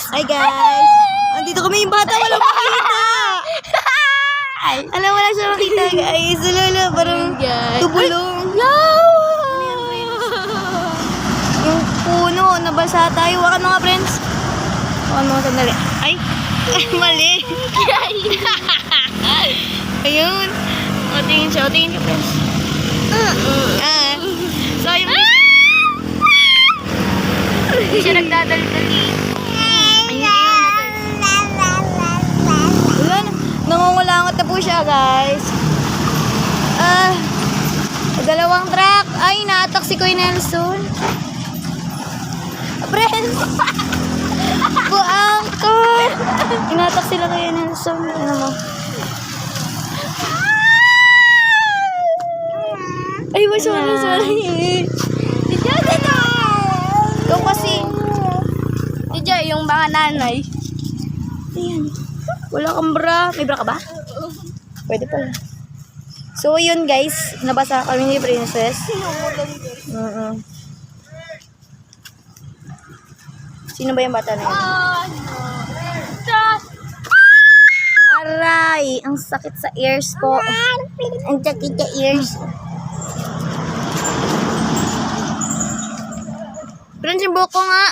Hi guys! Andito kami yung bata, walang makita! Alam, wala siya makita guys. Lalo, parang tubulong. Yung puno, nabasa tayo. Wakan mga friends. Wakan mga sandali. Ay! Ay, mali! Ayun. O, tingin siya. O, tingin ka friends. So, yung hindi siya nagdadali-dali. Ayun, nangungulangot na po siya, guys. Dalawang truck. Ay, naatak si Kuya Nelson. Friends! Buangkot! Inatak sila Kuya Nelson. Ano mo? Ay, sorry. Ikaw kasi. Tidya, yung mga nanay. Ayan. Wala kang bra. May bra ka ba? Pwede pala. So, yun guys. Nabasa kami ni Princess. Sino ba yung bata na yun? Aray! Ang sakit sa ears ko. Ang sakit sa ears. Friends, yung buko nga.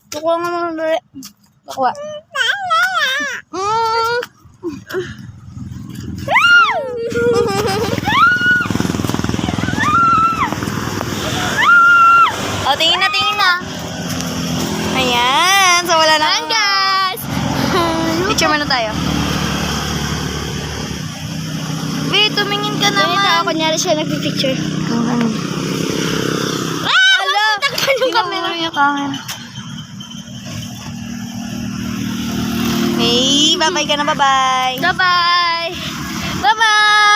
Buko nga mga dali. Bakwa. O, tingin na. Ayan. So, wala na. Ayan, guys. Picture muna tayo. Wait, tumingin ka naman. Wait, kunyari siya nagpipicture. Yung camera niya kangen. Hey, bye-bye ka na, bye-bye. Bye-bye. Bye-bye.